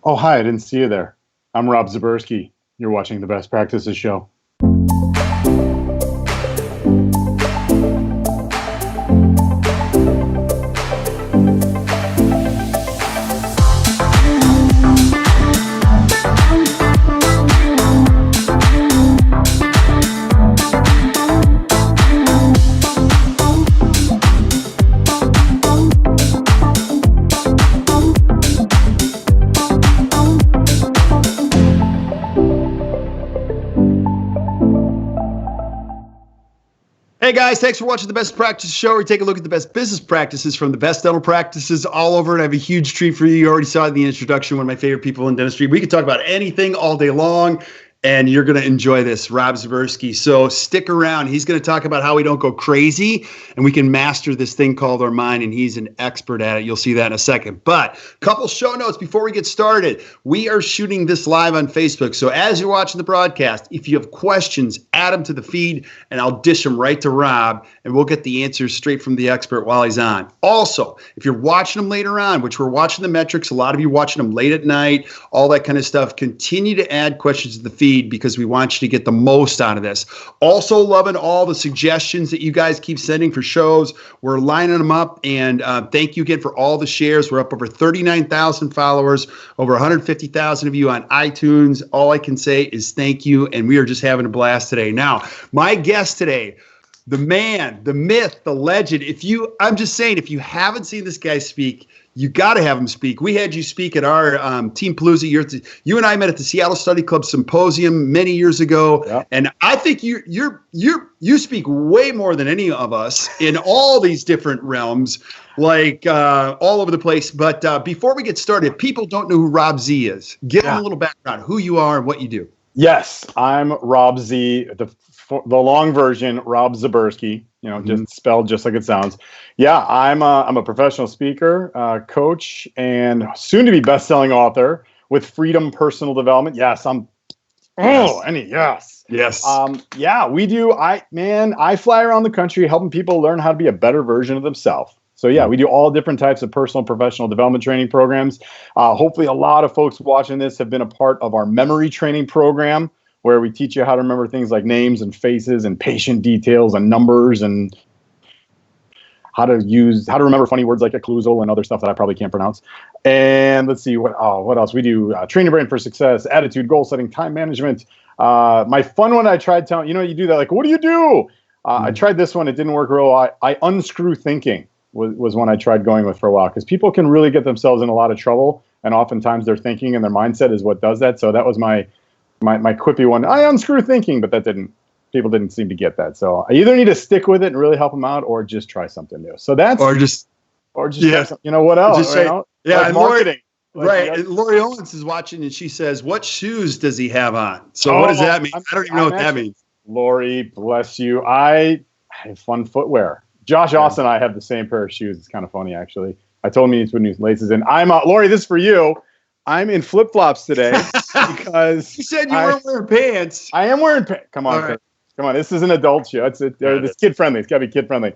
Oh, hi, I didn't see you there. I'm Rob Zaberski. You're watching the Best Practices Show. Hey guys, thanks for watching the Best Practices Show. We take a look at the best business practices from the best dental practices all over. And I have a huge treat for you. You already saw it in the introduction, one of my favorite people in dentistry. We can talk about anything all day long, and you're going to enjoy this. Rob Zaberski. So stick around. He's going to talk about how we don't go crazy and we can master this thing called our mind, and he's an expert at it. You'll see that in a second. But a couple show notes before we get started. We are shooting this live on Facebook. So as you're watching the broadcast, if you have questions, add them to the feed and I'll dish them right to Rob and we'll get the answers straight from the expert while he's on. Also, if you're watching them later on, which we're watching the metrics, a lot of you watching them late at night, all that kind of stuff, continue to add questions to the feed because we want you to get the most out of this. Also loving all the suggestions that you guys keep sending for shows. We're lining them up, and thank you again for all the shares. We're up over 39,000 followers, over 150,000 of you on iTunes. All I can say is thank you, and we are just having a blast today. Now, my guest today, the man, the myth, the legend. I'm just saying, if you haven't seen this guy speak, you got to have him speak. We had you speak at our Team Palooza. You and I met at the Seattle Study Club Symposium many years ago, yeah. And I think you speak way more than any of us in all these different realms, like all over the place. But before we get started, people don't know who Rob Z is. Give them a little background, who you are and what you do. Yes, I'm Rob Z, the long version, Rob Zaberski. Just spelled just like it sounds. Yeah, I'm a professional speaker, coach, and soon-to-be best-selling author with Freedom Personal Development. Yes, Yes. Yeah, we do. I fly around the country helping people learn how to be a better version of themselves. So yeah, we do all different types of personal and professional development training programs. Hopefully a lot of folks watching this have been a part of our memory training program, where we teach you how to remember things like names and faces and patient details and numbers and how to remember funny words like occlusal and other stuff that I probably can't pronounce. And let's see, what else? We do train your brain for success, attitude, goal setting, time management. My fun one I tried telling, you do that, like, what do you do? I tried this one. It didn't work real well. I unscrew thinking was one I tried going with for a while, because people can really get themselves in a lot of trouble. And oftentimes their thinking and their mindset is what does that. So that was my quippy one. I unscrew thinking, but people didn't seem to get that. So I either need to stick with it and really help them out, or just try something new. So that's or just try something, what else? Just say, yeah, like and marketing. Right. And Lori Owens is watching and she says, what shoes does he have on? So what does that mean? I don't even know what that means. Lori, bless you. I have fun footwear. Josh Austin and I have the same pair of shoes. It's kind of funny, actually. I told him he needs to put new laces in. Lori, this is for you. I'm in flip-flops today because you said you weren't wearing pants. I am wearing pants. Come on, right. Come on. This is an adult show. It's kid-friendly. It's got to be kid-friendly.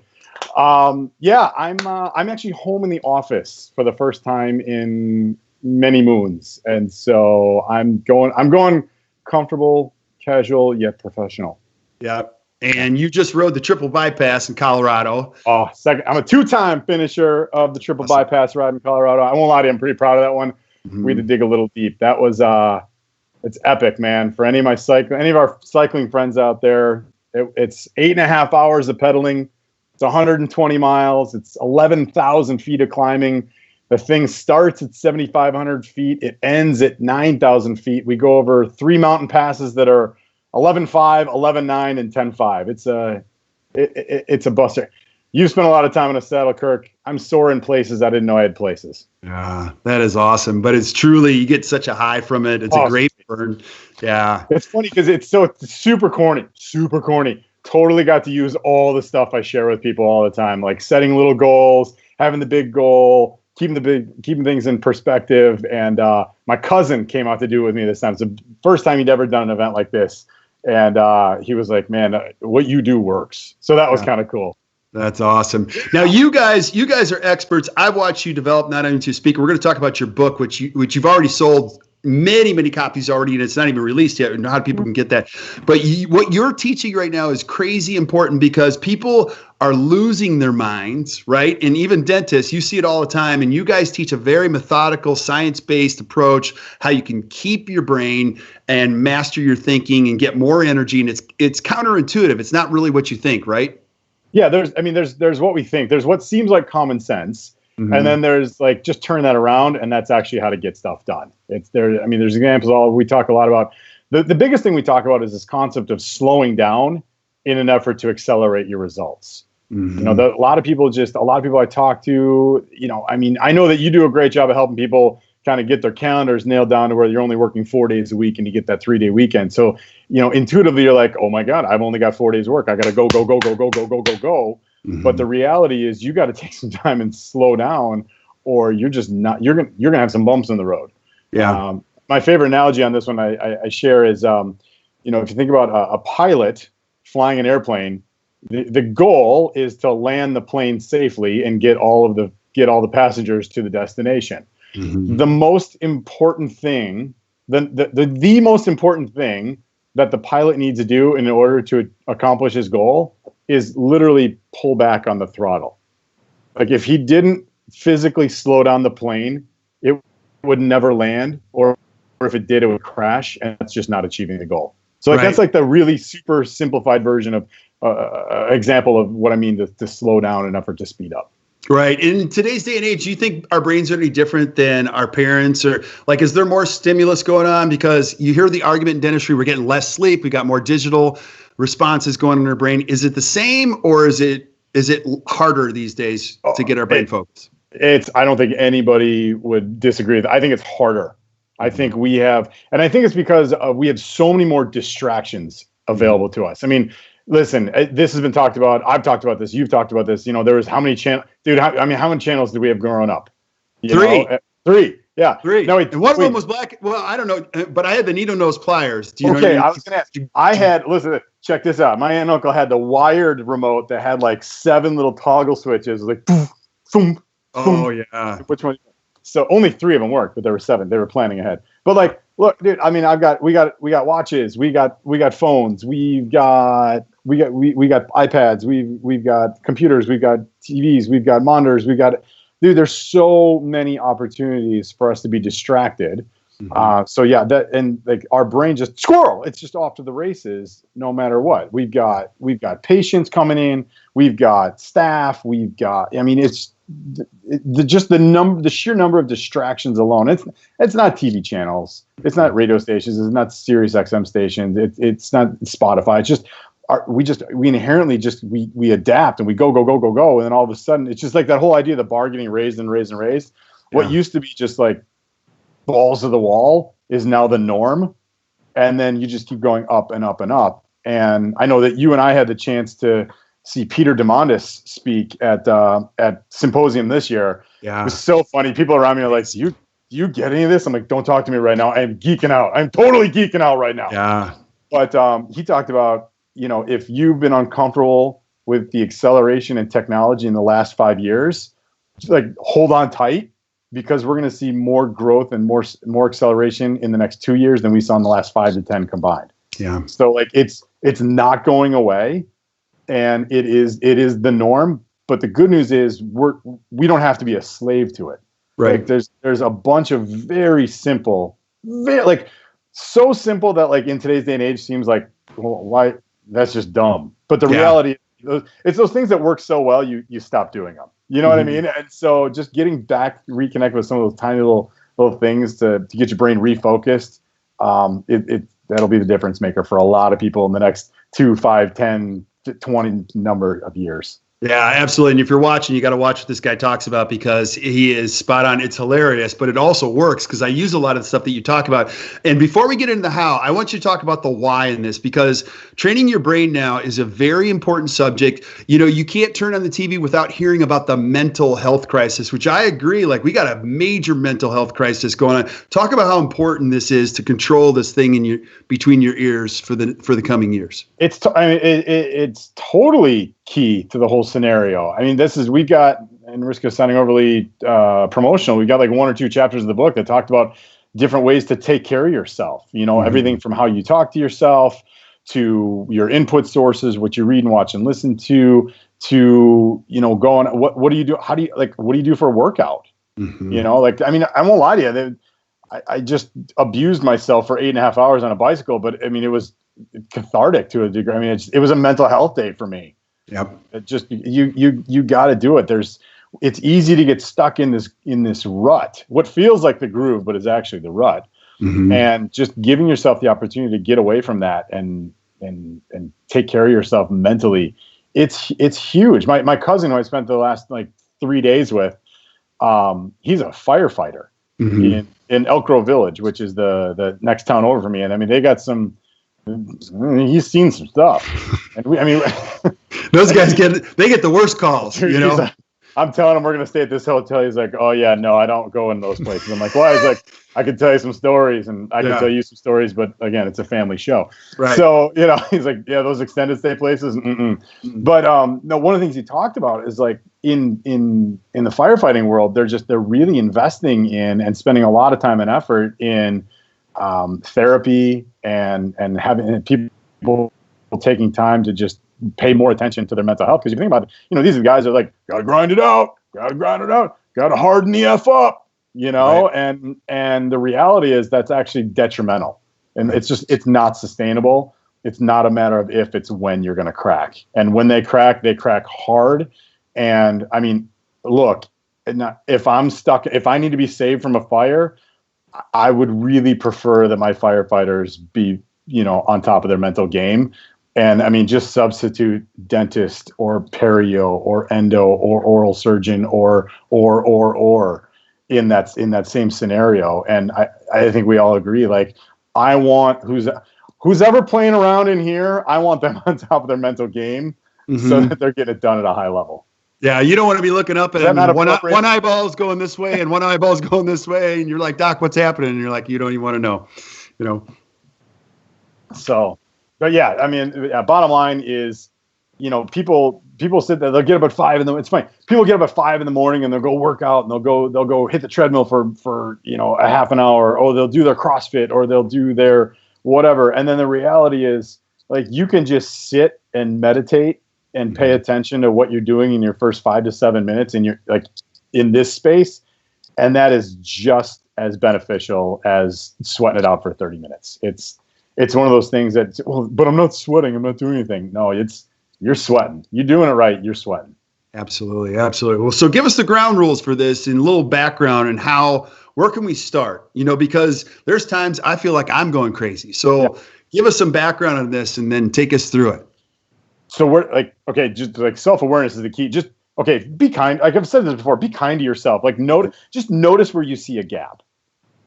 Yeah, I'm actually home in the office for the first time in many moons, and so I'm going comfortable, casual, yet professional. Yeah. And you just rode the triple bypass in Colorado. Oh, second. I'm a 2-time finisher of the triple bypass ride in Colorado. I won't lie to you, I'm pretty proud of that one. Mm-hmm. We had to dig a little deep. That was it's epic, man. For any of our cycling friends out there, it's 8.5 hours of pedaling. It's 120 miles. It's 11,000 feet of climbing. The thing starts at 7,500 feet. It ends at 9,000 feet. We go over 3 mountain passes that are 11.5, 11.9, and 10.5. It's a buster. You spent a lot of time in a saddle, Kirk. I'm sore in places I didn't know I had places. Yeah, that is awesome. But it's truly, you get such a high from it. It's a great burn. Yeah. It's funny because it's super corny. Super corny. Totally got to use all the stuff I share with people all the time, like setting little goals, having the big goal, keeping things in perspective. And my cousin came out to do it with me this time. It's the first time he'd ever done an event like this. And he was like, man, what you do works. So that was kind of cool. That's awesome. Now, you guys are experts. I've watched you develop not only to speak. We're going to talk about your book, which you've already sold many copies already, and it's not even released yet. And how people can get that? But what you're teaching right now is crazy important because people are losing their minds, right? And even dentists, you see it all the time. And you guys teach a very methodical, science-based approach, how you can keep your brain and master your thinking and get more energy. And it's counterintuitive. It's not really what you think, right? Yeah, there's what we think. There's what seems like common sense. And then there's like, just turn that around, and that's actually how to get stuff done. There's examples. We talk a lot about the biggest thing we talk about is this concept of slowing down in an effort to accelerate your results. A lot of people I talk to, I know that you do a great job of helping people kind of get their calendars nailed down to where you're only working 4 days a week and you get that 3-day weekend. So, intuitively you're like, oh my God, I've only got 4 days work. I got to go. But the reality is you got to take some time and slow down, or you're just not, you're going to have some bumps in the road. Yeah. My favorite analogy on this one I share is, if you think about a pilot flying an airplane, the goal is to land the plane safely and get all the passengers to the destination. The most important thing, the most important thing that the pilot needs to do in order to accomplish his goal is literally pull back on the throttle. Like if he didn't physically slow down the plane, it would never land, or if it did, it would crash, and that's just not achieving the goal. So that's like the really super simplified version of example of what I mean to slow down in an effort to speed up. Right. In today's day and age, do you think our brains are any different than our parents, or like, is there more stimulus going on? Because you hear the argument in dentistry, we're getting less sleep. We got more digital responses going in our brain. Is it the same, or is it harder these days to get our brain focused? I don't think anybody would disagree with that. I think it's harder. I think we have, and I think it's because we have so many more distractions available to us. I mean, listen, this has been talked about. I've talked about this. You've talked about this. There was how many channels, dude? How many channels did we have growing up? Three. Yeah. Three. No, and one of them was black. Well, I don't know, but I had the needle nose pliers. Do you know? I was going to ask you. Listen, check this out. My aunt and uncle had the wired remote that had like 7 little toggle switches, like boom, boom. Oh yeah. Which one? So only 3 of them worked, but there were 7. They were planning ahead. But like, look, dude. I mean, we got watches. We got phones. We got iPads. We've got computers. We've got TVs. We've got monitors. Dude, there's so many opportunities for us to be distracted. So yeah, and like our brain just squirrel. It's just off to the races no matter what. We've got patients coming in. We've got staff. It's the sheer number of distractions alone. It's not TV channels. It's not radio stations. It's not Sirius XM stations. It's not Spotify. It's just we inherently we adapt and we go, and then all of a sudden it's just like that whole idea of the bar getting raised. What used to be just like balls to the wall is now the norm, and then you just keep going up and up and up. And I know that you and I had the chance to see Peter Diamandis speak at Symposium this year. Yeah, it was so funny. People around me are like, "Do you get any of this?" I'm like, "Don't talk to me right now. I'm geeking out. I'm totally geeking out right now." Yeah, but he talked about, if you've been uncomfortable with the acceleration in technology in the last 5 years, just like hold on tight, because we're going to see more growth and more acceleration in the next 2 years than we saw in the last 5 to 10 combined. Yeah. So like it's not going away, and it is the norm. But the good news is we don't have to be a slave to it. Right. Like there's a bunch of very simple, so simple that like in today's day and age seems like, well, why? That's just dumb. But the reality, it's those things that work so well, you stop doing them. You know what I mean? And so just getting back, reconnect with some of those tiny little things to get your brain refocused, that'll be the difference maker for a lot of people in the next 2, 5, 10, 20 number of years. Yeah, absolutely. And if you're watching, you got to watch what this guy talks about, because he is spot on. It's hilarious, but it also works because I use a lot of the stuff that you talk about. And before we get into the how, I want you to talk about the why in this, because training your brain now is a very important subject. You can't turn on the TV without hearing about the mental health crisis, which I agree. Like, we got a major mental health crisis going on. Talk about how important this is to control this thing between your ears for the coming years. It's totally key to the whole scenario. I mean, we've got, and risk of sounding overly promotional, we've got like 1 or 2 chapters of the book that talked about different ways to take care of yourself. Everything from how you talk to yourself, to your input sources, what you read and watch and listen to going, what do you do? What do you do for a workout? I mean, I won't lie to you. I just abused myself for 8.5 hours on a bicycle, but I mean, it was cathartic to a degree. I mean, it was a mental health day for me. Yep. It just, you got to do it. It's easy to get stuck in this rut, what feels like the groove, but is actually the rut. And just giving yourself the opportunity to get away from that and take care of yourself mentally. It's huge. My cousin, who I spent the last like 3 days with, he's a firefighter in Elk Grove Village, which is the next town over from me. And I mean, they got he's seen some stuff. And those guys get the worst calls, I'm telling him we're going to stay at this hotel. He's like, oh yeah, no, I don't go in those places. I'm like, why? He's like, I can tell you some stories and I can tell you some stories, but again, it's a family show. Right. So, he's like, yeah, those extended stay places. But, no, one of the things he talked about is like in the firefighting world, they're really investing in and spending a lot of time and effort in, therapy and having people taking time to just pay more attention to their mental health. Because if you think about it, these are the guys that are like, gotta grind it out, gotta harden the F up, right. And the reality is that's actually detrimental. And it's not sustainable. It's not a matter of if, it's when you're going to crack. And when they crack hard. And I mean, look, if I need to be saved from a fire, I would really prefer that my firefighters be, on top of their mental game. And I mean, just substitute dentist or perio or endo or oral surgeon or in that same scenario. And I think we all agree, like, I want who's ever playing around in here, I want them on top of their mental game so that they're getting it done at a high level. Yeah, you don't want to be looking up and one eyeball's going this way and one eyeball's going this way, and you're like, Doc, what's happening? And you're like, you don't even want to know, So, but yeah, I mean, bottom line is, people sit there, they'll get up at 5 it's funny. People get up at 5 in the morning and they'll go work out and they'll go hit the treadmill for a half an hour, or they'll do their CrossFit, or they'll do their whatever. And then the reality is, like, you can just sit and meditate and pay attention to what you're doing in your first 5 to 7 minutes, and you're like in this space, and that is just as beneficial as sweating it out for 30 minutes. It's one of those things that, but I'm not sweating, I'm not doing anything. No, you're sweating. You're doing it right. You're sweating. Absolutely. Absolutely. Well, so give us the ground rules for this and a little background and where can we start? Because there's times I feel like I'm going crazy. So give us some background on this and then take us through it. So we're like, okay, just like self-awareness is the key. Just, okay, be kind. Like I've said this before, be kind to yourself. Like just notice where you see a gap.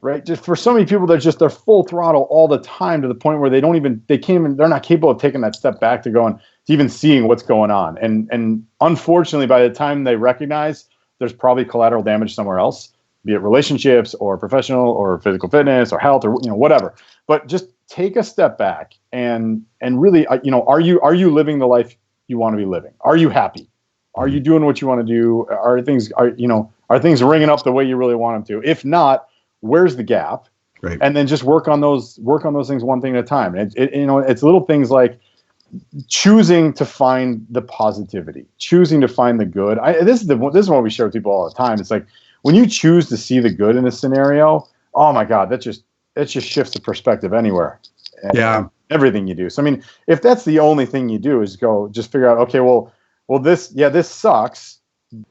Right. Just for so many people, they're full throttle all the time to the point where they're not capable of taking that step back to even seeing what's going on. And unfortunately, by the time they recognize, there's probably collateral damage somewhere else, be it relationships or professional or physical fitness or health or, whatever. But just take a step back and really, are you living the life you want to be living? Are you happy? Are you doing what you want to do? Are things ringing up the way you really want them to? If not, where's the gap? Right. And then just work on those things one thing at a time. And it's little things like choosing to find the positivity, choosing to find the good. This is what we share with people all the time. It's like when you choose to see the good in a scenario, oh my God, that just shifts the perspective anywhere. And everything you do. So I mean, if that's the only thing you do is just figure out, okay, well this sucks,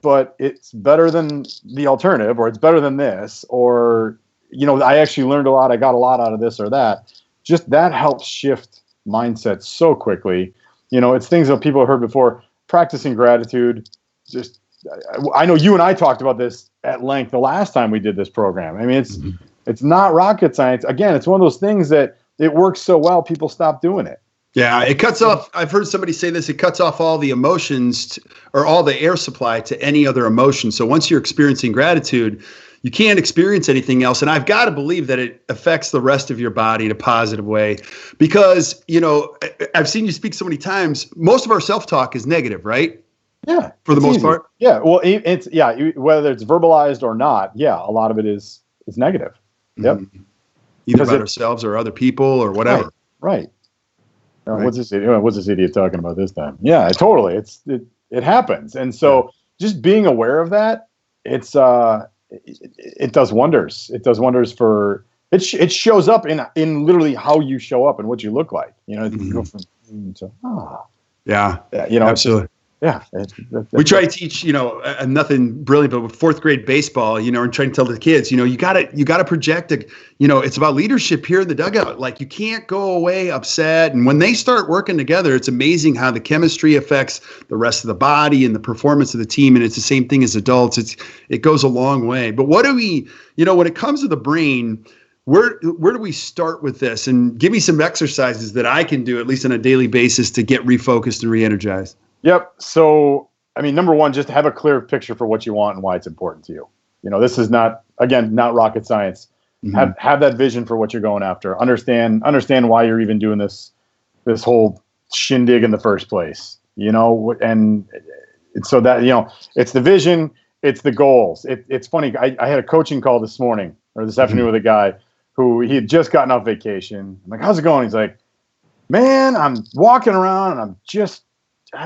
but it's better than the alternative, or it's better than this, or, I actually learned a lot. I got a lot out of this or that. Just that helps shift mindset so quickly. It's things that people have heard before, practicing gratitude. I know you and I talked about this at length the last time we did this program. I mean, it's not rocket science. Again, it's one of those things that it works so well, people stop doing it. Yeah, it cuts off. I've heard somebody say this. It cuts off all the emotions or all the air supply to any other emotion. So once you're experiencing gratitude, you can't experience anything else. And I've got to believe that it affects the rest of your body in a positive way, because, you know, I've seen you speak so many times. Most of our self-talk is negative, right? Yeah. For the most part. Yeah. Well, it's, yeah, whether it's verbalized or not. Yeah. A lot of it is negative. Yep. Either about ourselves or other people or whatever. Right. What's this idiot talking about this time? Yeah, totally. It happens. And so just being aware of that, it does wonders. It does wonders for it shows up in literally how you show up and what you look like. You know, you go from to you know, absolutely. Yeah. We try to teach, you know, nothing brilliant, but with fourth grade baseball, you know, and trying to tell the kids, you know, you gotta project you know, it's about leadership here in the dugout. Like, you can't go away upset. And when they start working together, it's amazing how the chemistry affects the rest of the body and the performance of the team. And it's the same thing as adults. It goes a long way. But what do we, you know, when it comes to the brain, where do we start with this? And give me some exercises that I can do, at least on a daily basis, to get refocused and re-energized. Yep. So, I mean, number one, just have a clear picture for what you want and why it's important to you. You know, this is not rocket science. Have that vision for what you're going after. Understand why you're even doing this whole shindig in the first place. You know, and so that, you know, it's the vision, it's the goals. It's funny. I had a coaching call this morning or this afternoon with a guy who he had just gotten off vacation. I'm like, how's it going? He's like, man, I'm walking around and I'm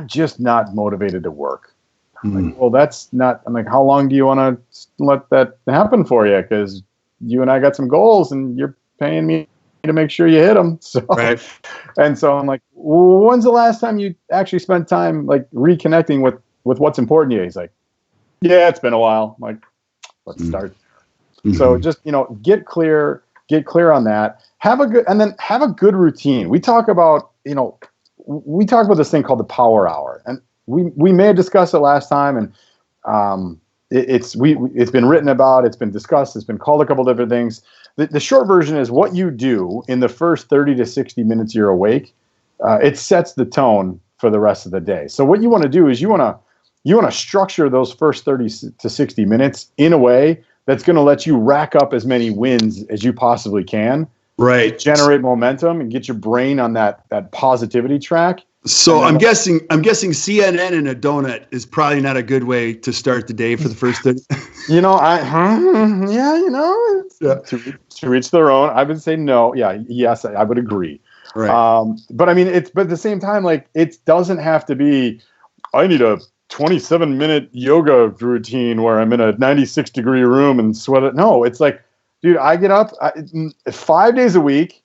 just not motivated to work. I'm like, well, that's not, I'm like, how long do you want to let that happen for you? Because you and I got some goals and you're paying me to make sure you hit them. So, and so I'm like, well, when's the last time you actually spent time like reconnecting with what's important to you? He's like, yeah, it's been a while. I'm like, let's start. So just, you know, get clear on that. Have a good routine. We talk about this thing called the power hour, and we may have discussed it last time, and it's been written about, it's been discussed, it's been called a couple different things. The short version is what you do in the first 30 to 60 minutes you're awake. It sets the tone for the rest of the day. So what you want to do is you want to structure those first 30 to 60 minutes in a way that's going to let you rack up as many wins as you possibly can. Right. Generate momentum and get your brain on that positivity track. So I'm guessing CNN and a donut is probably not a good way to start the day for the first 30. You know, to each their own. I would say no. Yeah. Yes, I would agree. Right. But I mean, but at the same time, like, it doesn't have to be, I need a 27-minute yoga routine where I'm in a 96-degree room and sweat it. No, it's like, dude, I get up 5 days a week.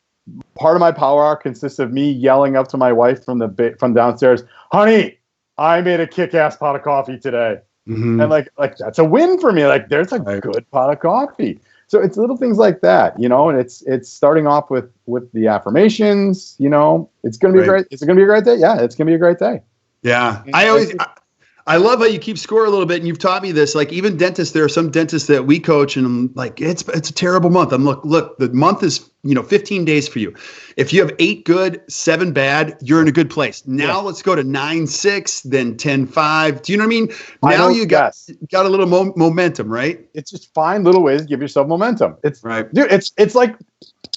Part of my power hour consists of me yelling up to my wife from downstairs, honey, I made a kick-ass pot of coffee today. And like that's a win for me. Like, there's a good pot of coffee. So it's little things like that, you know, and it's starting off with the affirmations, you know. It's going to be great. Is it going to be a great day? Yeah, it's going to be a great day. Yeah. I love how you keep score a little bit, and you've taught me this. Like, even dentists, there are some dentists that we coach, and I'm like, it's a terrible month. I'm look, the month is, you know, 15 days for you. If you have 8 good, 7 bad, you're in a good place. Now let's go to 9-6, then 10-5. Do you know what I mean? Now you got a little momentum, right? It's just find little ways to give yourself momentum. It's dude. It's like,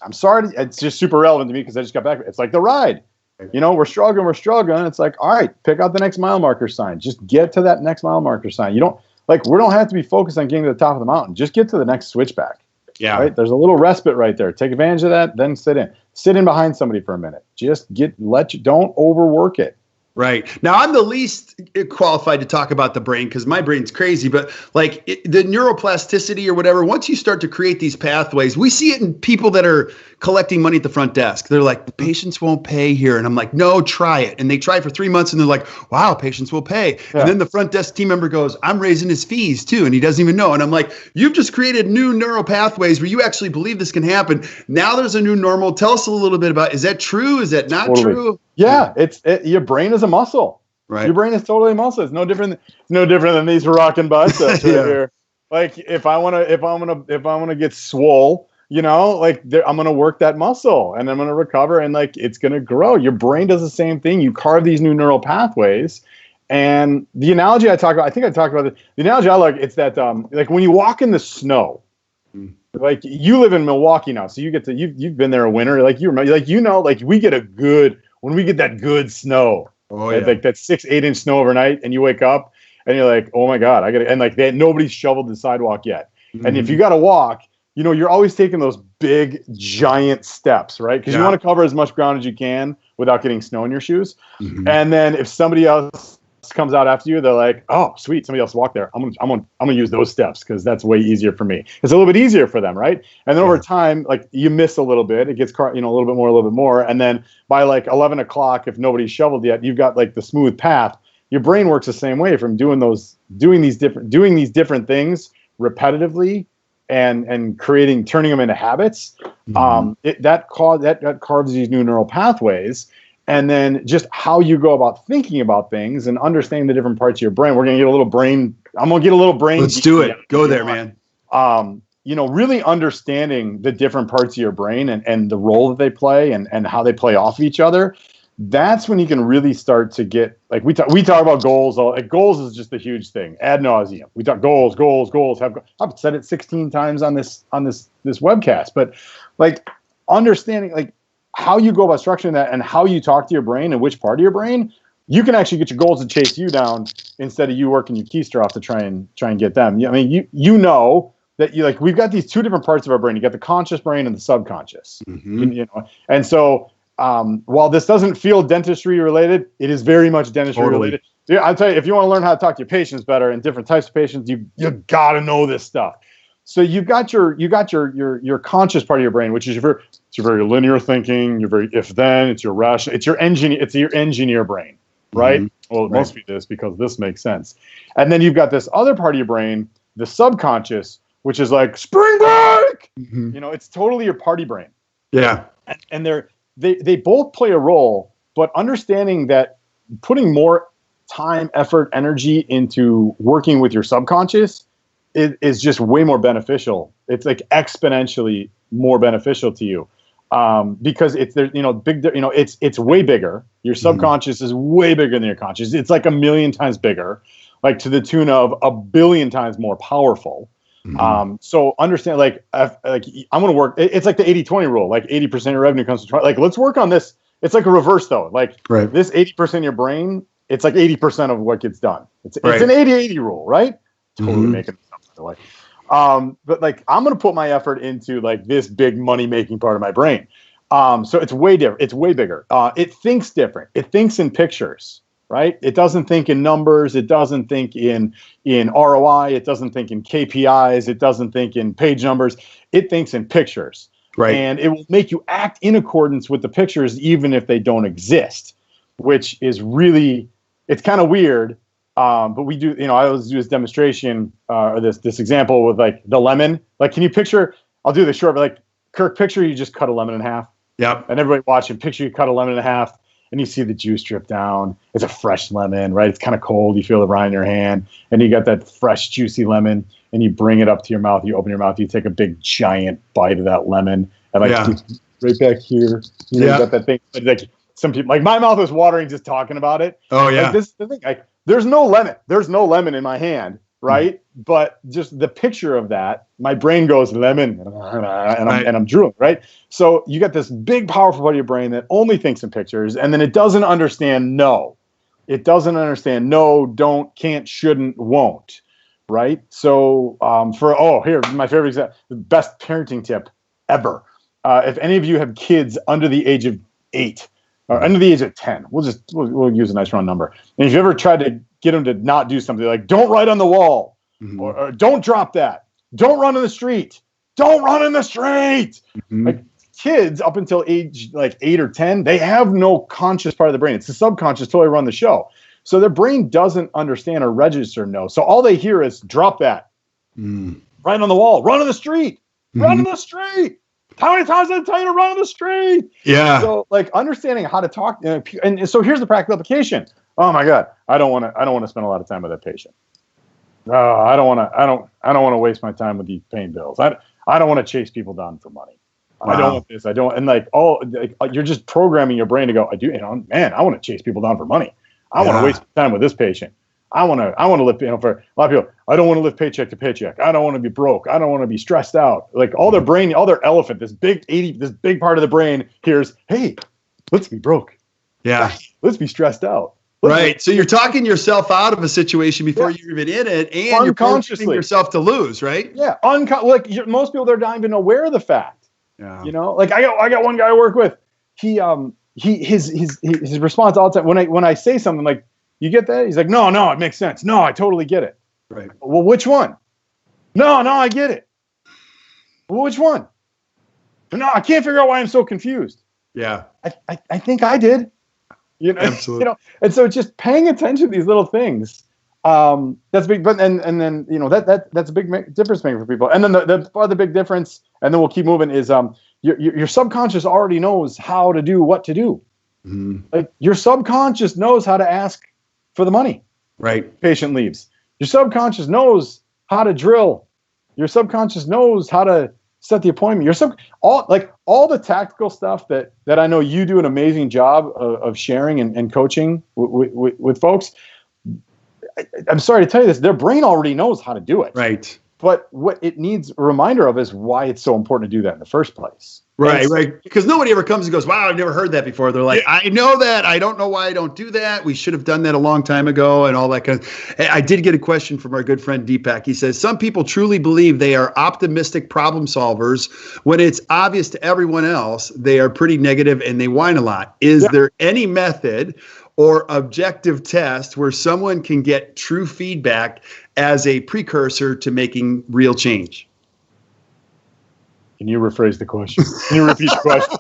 I'm sorry, it's just super relevant to me because I just got back. It's like the ride. You know, we're struggling. It's like, all right, pick out the next mile marker sign. Just get to that next mile marker sign. We don't have to be focused on getting to the top of the mountain. Just get to the next switchback. Yeah. Right. There's a little respite right there. Take advantage of that. Then sit in behind somebody for a minute. Just don't overwork it. Right. Now, I'm the least qualified to talk about the brain because my brain's crazy, but like the neuroplasticity or whatever, once you start to create these pathways, we see it in people that are collecting money at the front desk. They're like, patients won't pay here. And I'm like, no, try it. And they try it for 3 months and they're like, wow, patients will pay. Yeah. And then the front desk team member goes, I'm raising his fees too. And he doesn't even know. And I'm like, you've just created new neural pathways where you actually believe this can happen. Now there's a new normal. Tell us a little bit about, is that true? Is that not true? Yeah, your brain is a muscle. Right. Your brain is totally a muscle. It's no different than these rocking biceps right here. Like, if I want to get swole, you know, like, I'm going to work that muscle and I'm going to recover, and like, it's going to grow. Your brain does the same thing. You carve these new neural pathways, And the analogy I talk about, I think I talked about it. The analogy I like, it's that like when you walk in the snow, like you live in Milwaukee now, so you get to you've been there a winter, like you remember, like like we get when we get that good snow, like that 6-8 inch snow overnight, and you wake up and you're like, oh my god, I got to, and like nobody's shoveled the sidewalk yet, and if you got to walk, you're always taking those big giant steps, right? Because you want to cover as much ground as you can without getting snow in your shoes, and then if somebody else comes out after you, they're like, oh sweet, somebody else walked there, I'm gonna use those steps because that's way easier for me. It's a little bit easier for them, right? And then over time, like you miss a little bit, it gets a little bit more, and then by like 11 o'clock, if nobody's shoveled yet, you've got like the smooth path. Your brain works the same way from doing these different things repetitively and turning them into habits. That carves these new neural pathways. And then just how you go about thinking about things and understanding the different parts of your brain. We're going to get a little brain. I'm going to get a little brain. Let's do it. Go there, man. Really understanding the different parts of your brain and the role that they play and how they play off of each other. That's when you can really start to get, like we talk about goals. Goals is just a huge thing ad nauseum. We talk goals. I've said it 16 times on this webcast, but like understanding like how you go about structuring that and how you talk to your brain and which part of your brain, you can actually get your goals to chase you down instead of you working your keister off to try and get them. I mean, you know that we've got these two different parts of our brain. You got the conscious brain and the subconscious. And so while this doesn't feel dentistry related, it is very much dentistry related. Yeah, I'll tell you, if you want to learn how to talk to your patients better and different types of patients, you got to know this stuff. So you've got your conscious part of your brain, which is your very linear thinking. You're very if then. It's your rational. It's your engineer brain, right? Well, it must be this because this makes sense. And then you've got this other part of your brain, the subconscious, which is like spring break. It's totally your party brain. Yeah, and they both play a role, but understanding that putting more time, effort, energy into working with your subconscious is just way more beneficial. It's like exponentially more beneficial to you because it's there. It's way bigger. Your subconscious is way bigger than your conscious. It's like 1,000,000 times bigger, like to the tune of 1,000,000,000 times more powerful. So understand, I'm going to work. It's like the 80-20 rule. Like 80% of your revenue comes from like let's work on this. It's like a reverse though. Like this 80% of your brain, it's like 80% of what gets done. It's an 80-80 rule, right? Totally making stuff the way. But like I'm going to put my effort into like this big money making part of my brain. So it's way different. It's way bigger. It thinks different. It thinks in pictures, right? It doesn't think in numbers. It doesn't think in ROI. It doesn't think in KPIs. It doesn't think in page numbers. It thinks in pictures, right? And it will make you act in accordance with the pictures, even if they don't exist, which is really, it's kind of weird. But we do, I always do this demonstration or this example with like the lemon. Like, can you picture? I'll do this short, but like Kirk, picture you just cut a lemon in half. Yep. And everybody watching, picture you cut a lemon in half, and you see the juice drip down. It's a fresh lemon, right? It's kind of cold. You feel the rind in your hand, and you got that fresh, juicy lemon, and you bring it up to your mouth. You open your mouth. You take a big, giant bite of that lemon, and like right back here, you got that thing. Like some people, like my mouth is watering just talking about it. Oh yeah. Like, this is the thing. Like, there's no lemon. There's no lemon in my hand, right? But just the picture of that, my brain goes lemon, and I'm drooling, right? So you got this big, powerful part of your brain that only thinks in pictures, and then it doesn't understand no. It doesn't understand no, don't, can't, shouldn't, won't, right? So here, my favorite example, the best parenting tip ever. If any of you have kids under the age of 8, or under the age of 10, we'll use a nice round number. And if you ever tried to get them to not do something, like don't write on the wall, or don't drop that, don't run in the street, don't run in the street. Like kids up until age like 8 or 10, they have no conscious part of the brain. It's the subconscious totally run the show. So their brain doesn't understand or register no. So all they hear is drop that, write on the wall, run in the street, run in the street. How many times did I tell you to run on the street? Yeah. So like understanding how to talk, and so here's the practical application. Oh my God, I don't want to spend a lot of time with that patient. I don't want to waste my time with these paying bills. I don't want to chase people down for money. Wow. I don't want this. I don't. And like you're just programming your brain to go. I want to chase people down for money. I want to waste time with this patient. I want to live, for a lot of people, I don't want to live paycheck to paycheck. I don't want to be broke. I don't want to be stressed out. Like all their brain, all their elephant, this big part of the brain hears, hey, let's be broke. Yeah. Let's be stressed out. Right. So you're talking yourself out of a situation before you're even in it, and you're forcing yourself to lose, right? Yeah. Most people, they're not even aware of the fact. Yeah. Like I got one guy I work with. His response all the time when I say something like, you get that? He's like, no, it makes sense. No, I totally get it. Right. Well, which one? No, I get it. Well, which one? No, I can't figure out why I'm so confused. Yeah. I think I did. Absolutely. And so just paying attention to these little things, that's big. But and then that's a big difference maker for people. And then the other big difference, and then we'll keep moving, is your subconscious already knows how to do what to do. Mm-hmm. Like your subconscious knows how to ask for the money. Right. Patient leaves. Your subconscious knows how to drill. Your subconscious knows how to set the appointment. All the tactical stuff that I know you do an amazing job of sharing and coaching with folks. I'm sorry to tell you this, their brain already knows how to do it. Right. But what it needs a reminder of is why it's so important to do that in the first place. Right. Because nobody ever comes and goes, wow, I've never heard that before. They're like, I know that. I don't know why I don't do that. We should have done that a long time ago and all that kind of. I did get a question from our good friend Deepak. He says, some people truly believe they are optimistic problem solvers when it's obvious to everyone else they are pretty negative and they whine a lot. Is there any method or objective test where someone can get true feedback as a precursor to making real change? Can you rephrase the question? Can you repeat the question?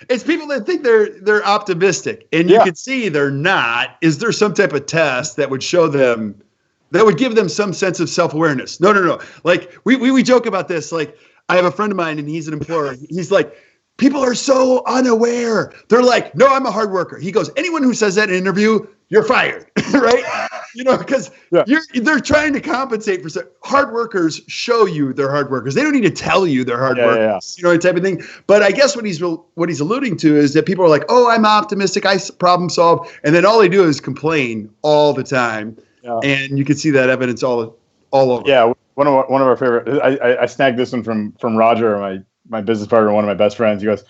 It's people that think they're optimistic, and you can see they're not. Is there some type of test that would show them, that would give them some sense of self-awareness? No. Like we joke about this. Like I have a friend of mine, and he's an employer. He's like, people are so unaware. They're like, no, I'm a hard worker. He goes, anyone who says that in an interview, you're fired, right? Because they're trying to compensate for hard workers. Show you they're hard workers. They don't need to tell you they're hard workers, type of thing. But I guess what he's alluding to is that people are like, oh, I'm optimistic, I problem solve, and then all they do is complain all the time, and you can see that evidence all over. Yeah, one of our favorite. I snagged this one from Roger, my business partner, one of my best friends. He goes,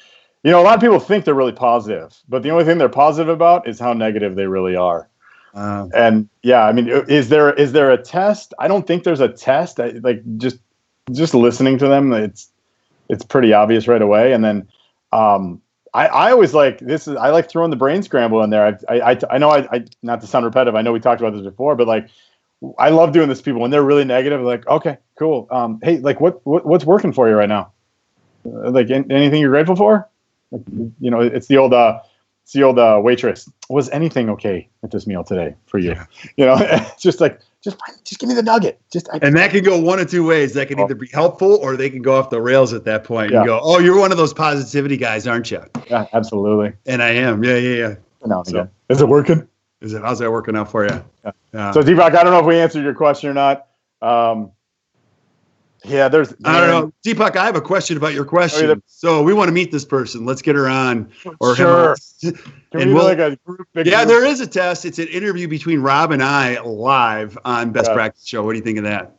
a lot of people think they're really positive, but the only thing they're positive about is how negative they really are. And is there a test? I don't think there's a test. Just listening to them, it's pretty obvious right away. And then I always like this. I like throwing the brain scramble in there. I know I not to sound repetitive. I know we talked about this before, but I love doing this to people when they're really negative. Like, okay, cool. Hey, what's working for you right now? Anything you're grateful for? It's the old waitress. Was anything okay at this meal today for you? Just give me the nugget. And that can go one of two ways. That can either be helpful or they can go off the rails at that point and go, oh, you're one of those positivity guys, aren't you? Yeah, absolutely. And I am. Yeah. Is it working? How's that working out for you? Yeah. So Deepak, I don't know if we answered your question or not. I don't know. Deepak, I have a question about your question. So we want to meet this person. Let's get her on. Or sure. Him a group. There is a test. It's an interview between Rob and I live on Best Practice Show. What do you think of that?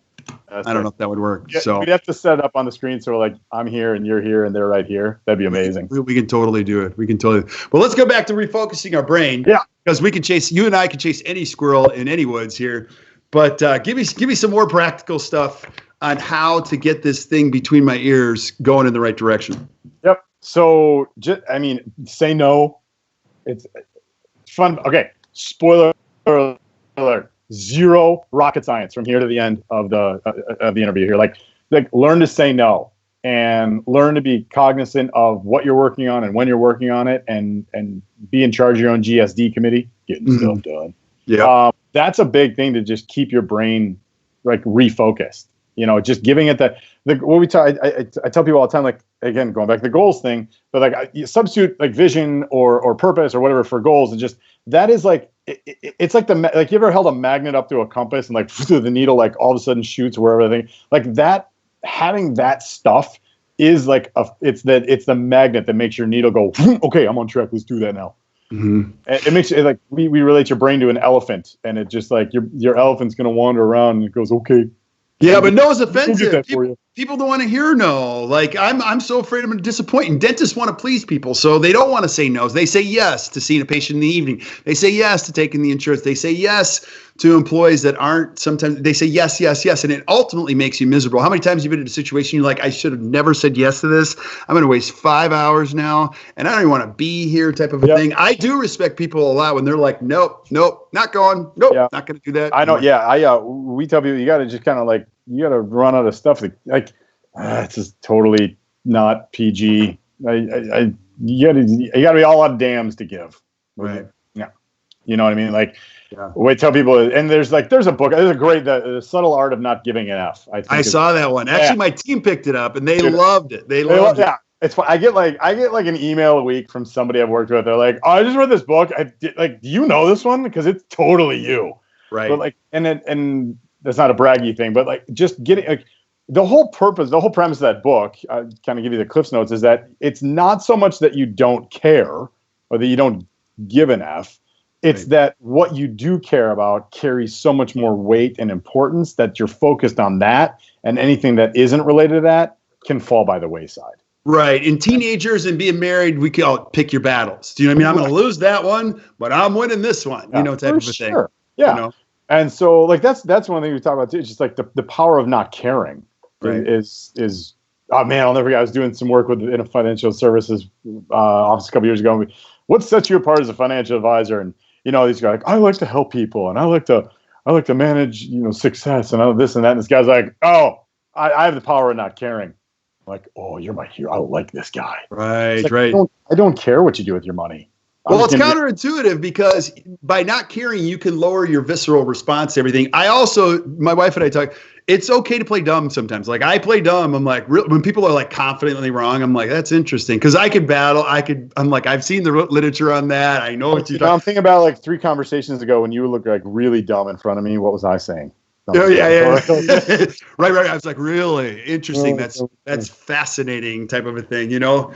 I don't know if that would work. So we'd have to set it up on the screen. So I'm here and you're here and they're right here. That'd be amazing. We can totally do it. But let's go back to refocusing our brain. Yeah. Because you and I can chase any squirrel in any woods here. But give me some more practical stuff on how to get this thing between my ears going in the right direction. Yep. So, say no. It's fun. Okay. Spoiler alert. Zero rocket science from here to the end of the interview here. Like learn to say no and learn to be cognizant of what you're working on and when you're working on it and be in charge of your own GSD committee, getting stuff done. Yeah. That's a big thing to just keep your brain refocused. Just giving it what we talk. I tell people all the time, again, going back to the goals thing, but you substitute vision or purpose or whatever for goals, and just that is it's like you ever held a magnet up to a compass and the needle all of a sudden shoots wherever the thing that. Having that stuff is it's the magnet that makes your needle go, okay, I'm on track. Let's do that now. It makes it like we relate your brain to an elephant, and it just like your elephant's going to wander around and it goes, okay. Yeah, but no is offensive. People don't want to hear no. Like I'm so afraid I'm going to disappoint. And dentists want to please people, so they don't want to say no. They say yes to seeing a patient in the evening. They say yes to taking the insurance. They say yes to employees that aren't. Sometimes they say yes, yes, yes, and it ultimately makes you miserable. How many times have you been in a situation you're like, I should have never said yes to this. I'm going to waste 5 hours now, and I don't even want to be here. Type of a thing. I do respect people a lot when they're like, nope, not going, nope, not going to do that. I know. Yeah, we tell people you got to just kind of like. You got to run out of stuff. It's just totally not PG. You got to be all out of dams to give. Right. Yeah. You know what I mean? We tell people, and there's a book. There's a great, the Subtle Art of Not Giving an F. I saw that one. Actually, my team picked it up and they loved it. They loved it. Yeah. It's fun. I get like an email a week from somebody I've worked with. They're like, oh, I just read this book. Do you know this one? Because it's totally you. Right. But and that's not a braggy thing, but just getting the whole premise of that book, kind of give you the Cliff's Notes, is that it's not so much that you don't care or that you don't give an F. It's that what you do care about carries so much more weight and importance that you're focused on that, and anything that isn't related to that can fall by the wayside. Right. In teenagers and being married, we can all pick your battles. Do you know what I mean? I'm going to lose that one, but I'm winning this one, type of a thing. Yeah. And so that's one thing we talk about too. It's just like the power of not caring is oh man, I'll never forget. I was doing some work in a financial services office a couple years ago. And what sets you apart as a financial advisor? And these guys I like to help people and I like to manage success and all this and that. And this guy's like, oh, I have the power of not caring. I'm like, oh, you're my hero. I like this guy. Right, right. I don't care what you do with your money. Well, it's counterintuitive because by not caring, you can lower your visceral response to everything. My wife and I talk, it's okay to play dumb sometimes. Like I play dumb. I'm like, when people are like confidently wrong, I'm like, that's interesting. Cause I could battle. I'm like, I've seen the literature on that. I know what you're I'm thinking about 3 conversations ago when you look like really dumb in front of me. What was I saying? Yeah. Right. I was like, really interesting. That's fascinating type of a thing, You don't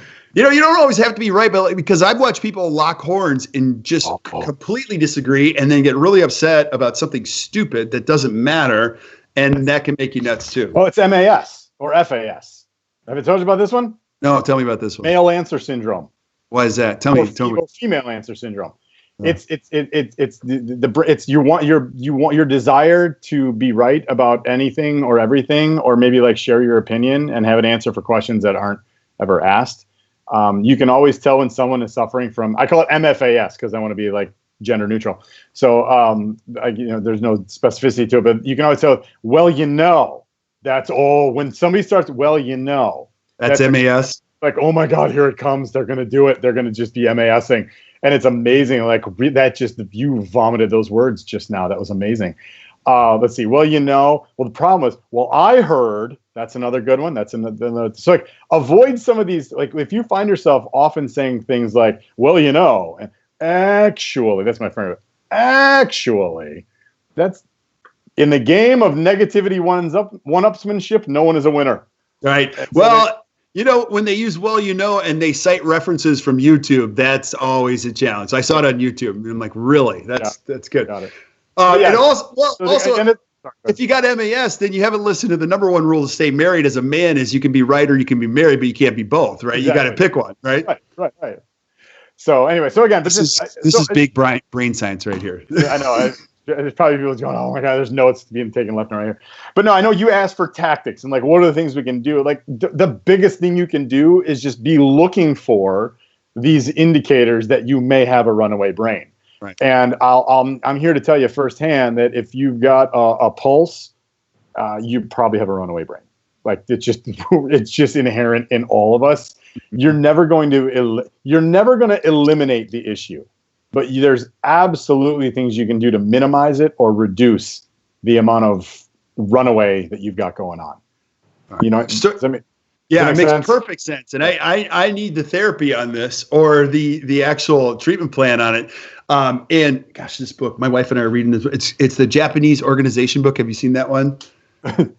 always have to be right, but because I've watched people lock horns and just completely disagree and then get really upset about something stupid that doesn't matter. And that can make you nuts too. Oh, it's MAS or FAS. Have I told you about this one? No, tell me about this one. Male answer syndrome. Why is that? Tell me. Female answer syndrome. Yeah. It's you want your desire to be right about anything or everything, or maybe share your opinion and have an answer for questions that aren't ever asked. You can always tell when someone is suffering from, I call it MFAS because I want to be gender neutral. So, there's no specificity to it, but you can always tell, that's all. When somebody starts, that's MAS. Oh my God, here it comes. They're going to do it. They're going to just be MASing. And it's amazing. You vomited those words just now. That was amazing. Let's see. The problem is, I heard. That's another good one. That's another. So avoid some of these. If you find yourself often saying things like, and actually, that's my friend. Actually, that's in the game of negativity one-upsmanship. No one is a winner. Right. When they use and they cite references from YouTube, that's always a challenge. I saw it on YouTube, and I'm like, really? That's good. Got it. And also, if you got MAS, then you haven't listened to the number one rule to stay married as a man is you can be right or you can be married, but you can't be both, right? Exactly. You got to pick one, right? Right. So anyway, again, this is big brain science right here. Yeah, I know. There's probably people going, oh my God, there's notes being taken left and right here. But no, I know you asked for tactics and what are the things we can do? The biggest thing you can do is just be looking for these indicators that you may have a runaway brain. Right. And I'm here to tell you firsthand that if you've got a pulse, you probably have a runaway brain. It's just inherent in all of us. You're never going to eliminate the issue. But there's absolutely things you can do to minimize it or reduce the amount of runaway that you've got going on. It makes perfect sense. And I need the therapy on this or the actual treatment plan on it. And gosh, this book, my wife and I are reading this. It's the Japanese organization book. Have you seen that one?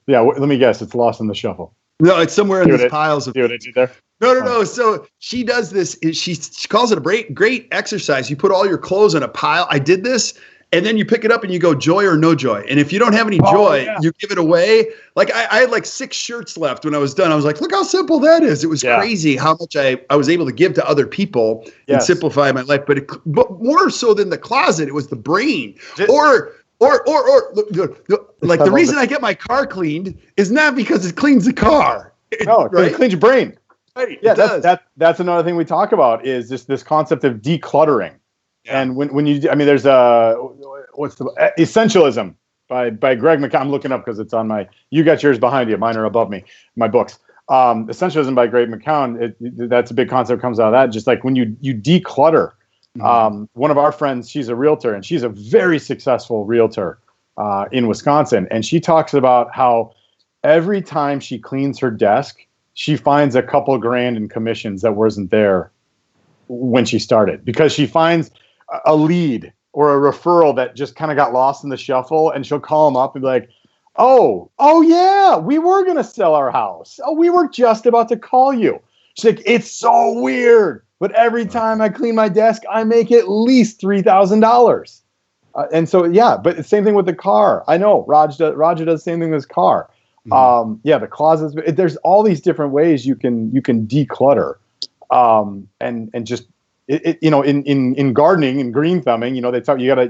Yeah. Let me guess. It's lost in the shuffle. No, it's somewhere in these piles of. See what I did there? No. So she does this. She calls it a great exercise. You put all your clothes in a pile. I did this. And then you pick it up and you go joy or no joy. And if you don't have any joy, you give it away. Like I had like 6 shirts left when I was done. I was like, look how simple that is. It was crazy how much I was able to give to other people and simplify my life. But more so than the closet, it was the brain. Or like the reason I get my car cleaned is not because it cleans the car. No, it cleans your brain. Right, yeah, that's another thing we talk about is just this concept of decluttering. Yeah. And when you, I mean, there's Essentialism by Greg McKeown. I'm looking up because it's on my, you got yours behind you. Mine are above me, my books. Essentialism by Greg McKeown. That's a big concept comes out of that. Just like when you declutter. One of our friends, she's a realtor and she's a very successful realtor in Wisconsin. And she talks about how every time she cleans her desk, she finds a couple grand in commissions that wasn't there when she started, because she finds a lead or a referral that just kind of got lost in the shuffle, and she'll call them up and be like, oh yeah, we were going to sell our house. Oh, we were just about to call you. She's like, it's so weird, but every time I clean my desk, I make at least $3,000. And so, yeah, but the same thing with the car. I know Roger does the same thing with his car. The closets, there's all these different ways you can declutter. And just, in gardening and green thumbing, they tell you gotta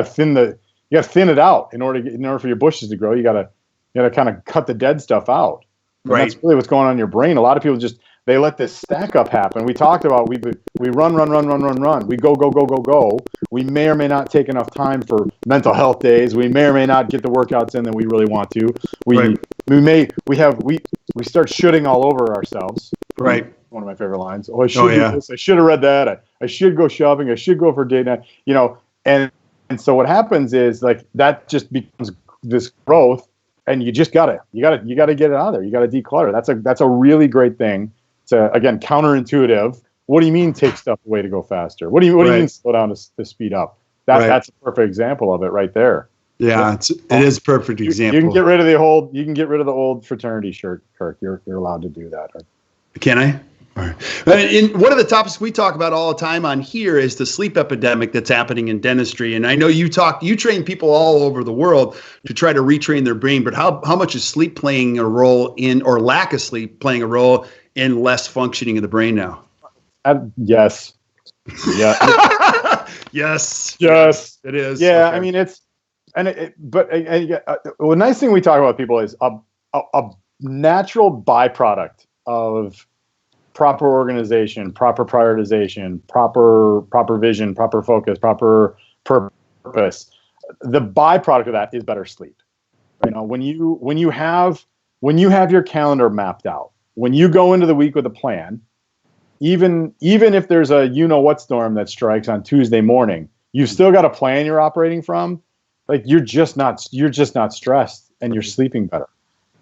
thin it out in order for your bushes to grow. You gotta kind of cut the dead stuff out. And that's really what's going on in your brain. A lot of people they let this stack up happen. We talked about we run. We go. We may or may not take enough time for mental health days. We may or may not get the workouts in that we really want to. We start shooting all over ourselves. Right. One of my favorite lines. Oh, I should do this. I should have read that. I should go shopping. I should go for a date night. And so what happens is like that just becomes this growth, and you gotta get it out of there. You gotta declutter. That's a really great thing. It's again counterintuitive. What do you mean take stuff away to go faster? What do you mean slow down to speed up? That's a perfect example of it right there. Yeah, it is a perfect example. You can get rid of the old fraternity shirt, Kirk. You're allowed to do that. Can I? All right. And one of the topics we talk about all the time on here is the sleep epidemic that's happening in dentistry. And I know you train people all over the world to try to retrain their brain, but how much is sleep playing a role in, or lack of sleep playing a role in less functioning of the brain now? Yes. Yeah. Yes. It is. Yeah. Okay. I mean, the nice thing we talk about people is a natural byproduct of proper organization, proper prioritization, proper vision, proper focus, proper purpose. The byproduct of that is better sleep. When you have your calendar mapped out, when you go into the week with a plan, even if there's a what storm that strikes on Tuesday morning, you've still got a plan you're operating from. Like you're just not stressed, and you're sleeping better.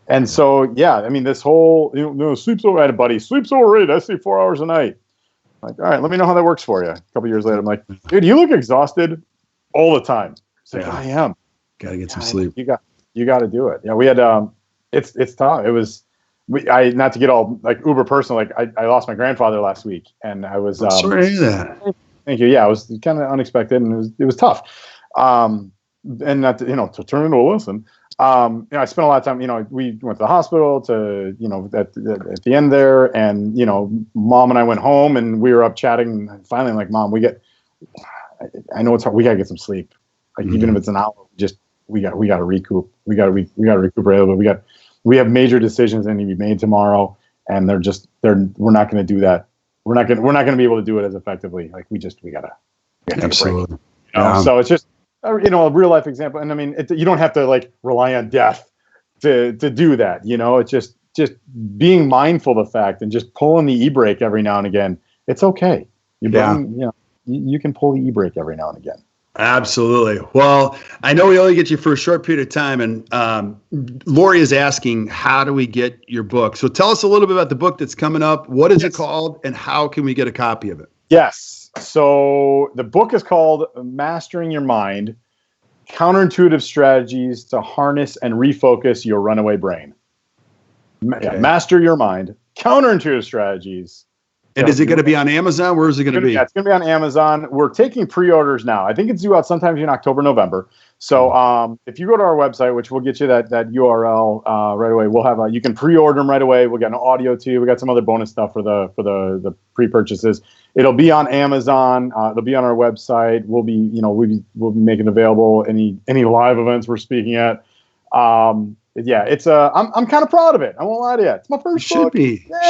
And so, yeah, I mean, this whole, sleep's overrated. I had a buddy, sleep's overrated. I sleep 4 hours a night. I'm like, all right, let me know how that works for you. A couple years later, I'm like, dude, you look exhausted all the time. It's like, I am. Got to get some sleep. You got to do it. Yeah, we had, it's tough. It was, not to get all like uber personal, like I lost my grandfather last week, and I was, sorry to hear that. Thank you. Yeah, it was kind of unexpected, and it was tough. And not to, to turn into a lesson. I spent a lot of time, we went to the hospital to, at the end there, and, Mom and I went home, and we were up chatting, and finally I'm like, Mom, I know it's hard. We got to get some sleep. Like, even if it's an hour, we got to recoup. We got to recuperate a little bit. We have major decisions that need to be made tomorrow, and we're not going to do that. We're not going to be able to do it as effectively. Like we got to absolutely. So it's just, a real life example. And I mean, you don't have to like rely on death to do that. It's just being mindful of the fact and just pulling the e-brake every now and again. It's okay. You can pull the e-brake every now and again. Absolutely. Well, I know we only get you for a short period of time, and Lori is asking, how do we get your book? So tell us a little bit about the book that's coming up. What is it called, and how can we get a copy of it? Yes. So the book is called Mastering Your Mind, Counterintuitive Strategies to Harness and Refocus Your Runaway Brain. Master your mind. Counterintuitive strategies. And is it going to be on Amazon? Where is it going to be? Yeah, it's going to be on Amazon. We're taking pre-orders now. I think it's due out sometime in October, November. So if you go to our website, which we'll get you that URL right away, we'll have you can pre-order them right away. We'll get an audio too. We got some other bonus stuff for the pre-purchases. It'll be on Amazon. It'll be on our website. We'll be we'll be making available any live events we're speaking at. Yeah, it's I'm kind of proud of it. I won't lie to you. It's my first book.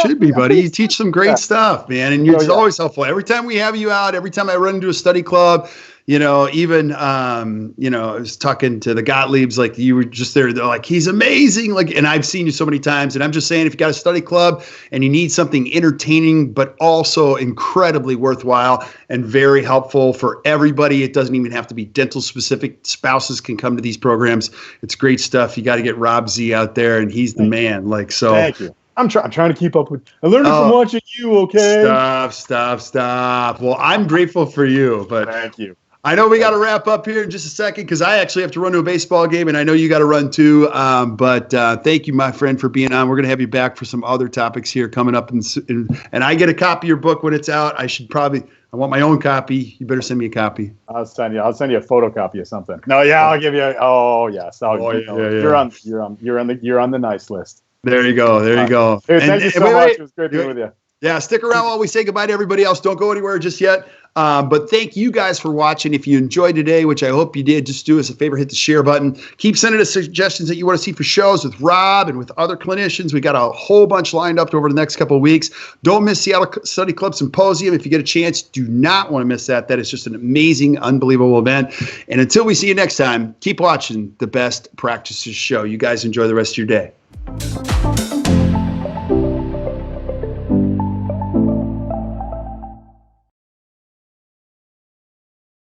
Should be, buddy. You teach some great stuff, man, and it's always helpful. Every time we have you out, every time I run into a study club, even I was talking to the Gottliebs, like you were just there. They're like, he's amazing. Like, and I've seen you so many times. And I'm just saying, if you got a study club and you need something entertaining, but also incredibly worthwhile and very helpful for everybody, it doesn't even have to be dental specific. Spouses can come to these programs. It's great stuff. You got to get Rob Z out there, and he's the man. Like, so. Thank you. I'm trying to keep up with. I learned it from watching you. Okay. Stop. Well, I'm grateful for you, but thank you. I know we got to wrap up here in just a second because I actually have to run to a baseball game, and I know you got to run too. But thank you, my friend, for being on. We're going to have you back for some other topics here coming up. And I get a copy of your book when it's out. I want my own copy. You better send me a copy. I'll send you a photocopy of something. No, yeah, I'll give you. Yes. You're on the nice list. There you go. Hey, thank you so much. It was great being with you. Yeah, stick around while we say goodbye to everybody else. Don't go anywhere just yet. But thank you guys for watching. If you enjoyed today, which I hope you did, just do us a favor, hit the share button. Keep sending us suggestions that you want to see for shows with Rob and with other clinicians. We got a whole bunch lined up over the next couple of weeks. Don't miss Seattle Study Club Symposium. If you get a chance, do not want to miss that. That is just an amazing, unbelievable event. And until we see you next time, keep watching the Best Practices Show. You guys enjoy the rest of your day.